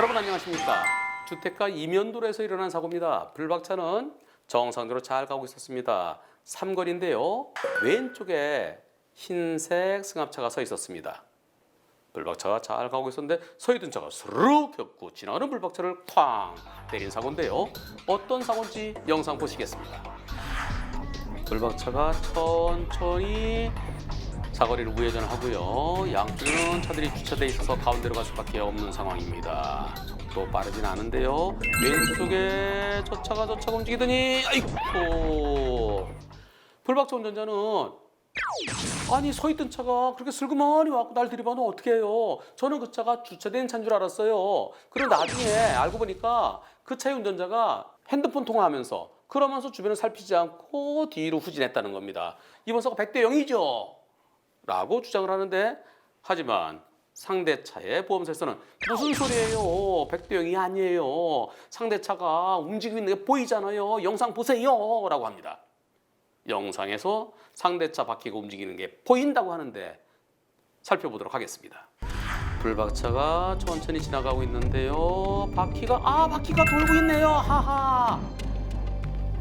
여러분 안녕하십니까? 주택가 이면도로에서 일어난 사고입니다. 불박차는 정상대로 잘 가고 있었습니다. 삼거리인데요. 왼쪽에 흰색 승합차가 서 있었습니다. 불박차가 잘 가고 있었는데 서 있던 차가 스르륵 겪고 지나가는 불박차를 쾅 때린 사고인데요. 어떤 사고인지 영상 보시겠습니다. 불박차가 천천히 사거리를 우회전하고요. 양쪽에는 차들이 주차돼 있어서 가운데로 갈 수밖에 없는 상황입니다. 또 빠르진 않은데요. 왼쪽에 저 차가 움직이더니 아이고, 불박차 운전자는 아니 서 있던 차가 그렇게 슬그머니 와서 날 들이받으면 어떻게 해요? 저는 그 차가 주차된 차인 줄 알았어요. 그리고 나중에 알고 보니까 그 차의 운전자가 핸드폰 통화하면서 그러면서 주변을 살피지 않고 뒤로 후진했다는 겁니다. 이번 사고 100대 0이죠? 라고 주장을 하는데, 하지만 상대차의 보험사에서는 무슨 소리예요? 100대 0이 아니에요. 상대차가 움직이고 있는 게 보이잖아요. 영상 보세요. 라고 합니다. 영상에서 상대차 바퀴가 움직이는 게 보인다고 하는데 살펴보도록 하겠습니다. 불박차가 천천히 지나가고 있는데요. 바퀴가 돌고 있네요. 하하.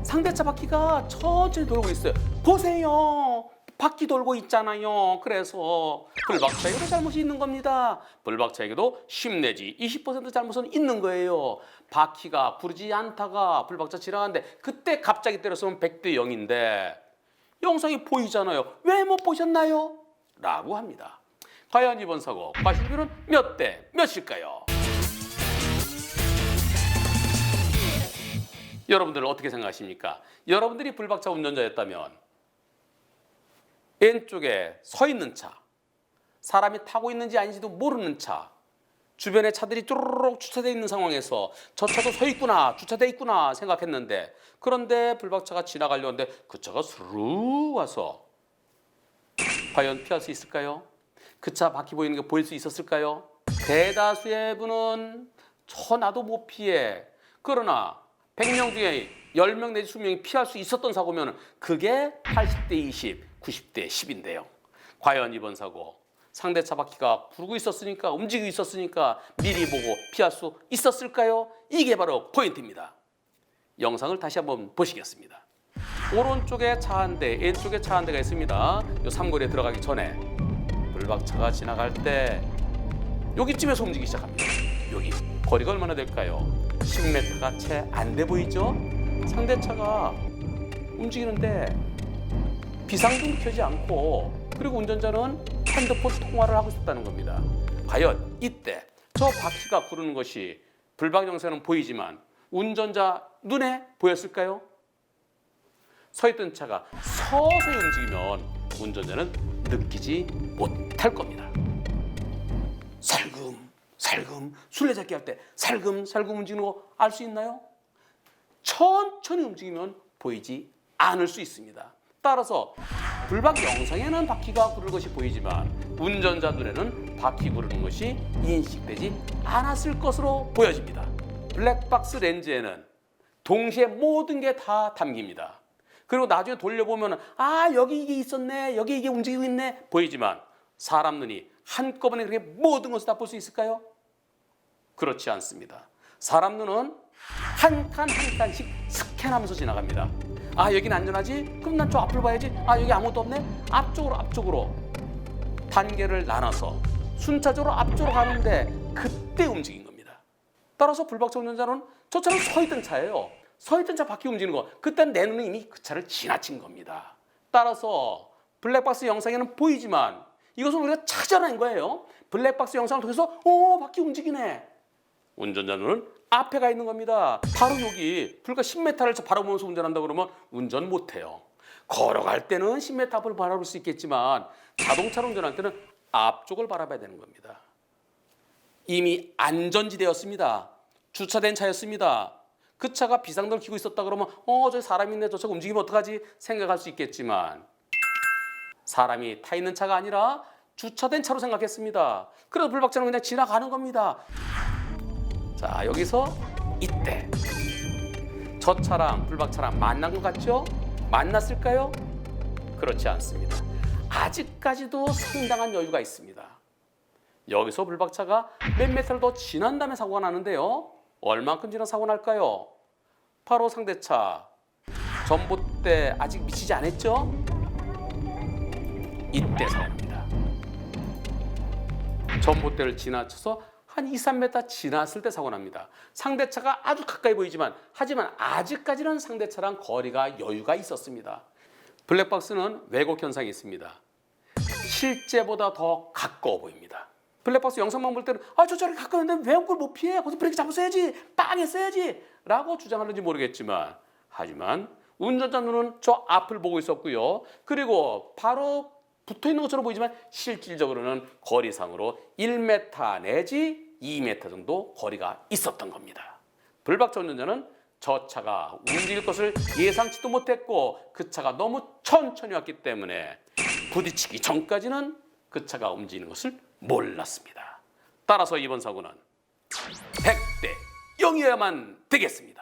상대차 바퀴가 천천히 돌고 있어요. 보세요. 바퀴 돌고 있잖아요. 그래서 불박차에게도 잘못이 있는 겁니다. 불박차에게도 10 내지 20% 잘못은 있는 거예요. 바퀴가 구르지 않다가 불박차 지나가는데 그때 갑자기 때렸으면 100대 0인데 영상이 보이잖아요. 왜 못 보셨나요? 라고 합니다. 과연 이번 사고 과실비는 몇 대 몇일까요? 여러분들은 어떻게 생각하십니까? 여러분들이 불박차 운전자였다면 왼쪽에 서 있는 차, 사람이 타고 있는지 아닌지도 모르는 차, 주변에 차들이 쭈르륵 주차되어 있는 상황에서 저 차도 서 있구나, 주차되어 있구나 생각했는데, 그런데 불박차가 지나가려는데 그 차가 스르르 와서 과연 피할 수 있을까요? 그 차 바퀴 보이는 게 보일 수 있었을까요? 대다수의 분은 나도 못 피해. 그러나 100명 중에 10명 내지 20명이 피할 수 있었던 사고면 그게 80대 20, 90대 10인데요. 과연 이번 사고 상대차 바퀴가 구르고 있었으니까, 움직이고 있었으니까 미리 보고 피할 수 있었을까요? 이게 바로 포인트입니다. 영상을 다시 한번 보시겠습니다. 오른쪽에 차 한 대, 왼쪽에 차 한 대가 있습니다. 이 삼거리에 들어가기 전에 불박차가 지나갈 때 여기쯤에서 움직이기 시작합니다. 여기 거리가 얼마나 될까요? 10m가 채 안 돼 보이죠? 상대차가 움직이는데 비상등 켜지 않고, 그리고 운전자는 핸드폰 통화를 하고 있었다는 겁니다. 과연 이때 저 바퀴가 구르는 것이 불박 영상은 보이지만 운전자 눈에 보였을까요? 서 있던 차가 서서히 움직이면 운전자는 느끼지 못할 겁니다. 살금 술래잡기 할 때 살금 움직이는 거 알 수 있나요? 천천히 움직이면 보이지 않을 수 있습니다. 따라서 불박 영상에는 바퀴가 구르는 것이 보이지만 운전자 눈에는 바퀴 구르는 것이 인식되지 않았을 것으로 보여집니다. 블랙박스 렌즈에는 동시에 모든 게 다 담깁니다. 그리고 나중에 돌려보면 여기 이게 있었네, 여기 이게 움직이고 있네 보이지만 사람 눈이 한꺼번에 그렇게 모든 것을 다 볼 수 있을까요? 그렇지 않습니다. 사람 눈은 한 칸 한 칸씩 스캔하면서 지나갑니다. 여긴 안전하지? 그럼 난 저 앞을 봐야지. 여기 아무것도 없네? 앞쪽으로 단계를 나눠서 순차적으로 앞쪽으로 가는데 그때 움직인 겁니다. 따라서 불박차 운전자는 저 차는 서 있던 차예요. 서 있던 차 바퀴 움직이는 거, 그땐 내 눈은 이미 그 차를 지나친 겁니다. 따라서 블랙박스 영상에는 보이지만 이것을 우리가 찾아낸 거예요. 블랙박스 영상을 통해서 바퀴 움직이네. 운전자 눈은 앞에 가 있는 겁니다. 바로 여기 불과 10m를 바라보면서 운전한다 그러면 운전 못해요. 걸어갈 때는 10m 앞을 바라볼 수 있겠지만 자동차로 운전할 때는 앞쪽을 바라봐야 되는 겁니다. 이미 안전지대였습니다. 주차된 차였습니다. 그 차가 비상등을 켜고 있었다 그러면 저기 사람이 있네, 저 차가 움직이면 어떡하지 생각할 수 있겠지만 사람이 타 있는 차가 아니라 주차된 차로 생각했습니다. 그래서 불박차는 그냥 지나가는 겁니다. 자, 여기서 이때 저 차랑 불박차랑 만난 것 같죠? 만났을까요? 그렇지 않습니다. 아직까지도 상당한 여유가 있습니다. 여기서 불박차가 몇 메트를 더 지난 다음에 사고가 나는데요. 얼만큼 지나 사고 날까요? 바로 상대차 전봇대 아직 미치지 않았죠? 이때 사고입니다. 전봇대를 지나쳐서 한 2, 3m 지났을 때 사고 납니다. 상대차가 아주 가까이 보이지만 하지만 아직까지는 상대차랑 거리가 여유가 있었습니다. 블랙박스는 왜곡 현상이 있습니다. 실제보다 더 가까워 보입니다. 블랙박스 영상만 볼 때는 저 저렇게 가까운데 왜 그걸 못 피해? 거기서 브레이크 잡았어야지, 빵 했어야지 라고 주장하는지 모르겠지만 하지만 운전자 눈은 저 앞을 보고 있었고요. 그리고 바로 붙어있는 것처럼 보이지만 실질적으로는 거리상으로 1m 내지 2m 정도 거리가 있었던 겁니다. 불박차 운전자는 저 차가 움직일 것을 예상치도 못했고 그 차가 너무 천천히 왔기 때문에 부딪히기 전까지는 그 차가 움직이는 것을 몰랐습니다. 따라서 이번 사고는 100대 0이어야만 되겠습니다.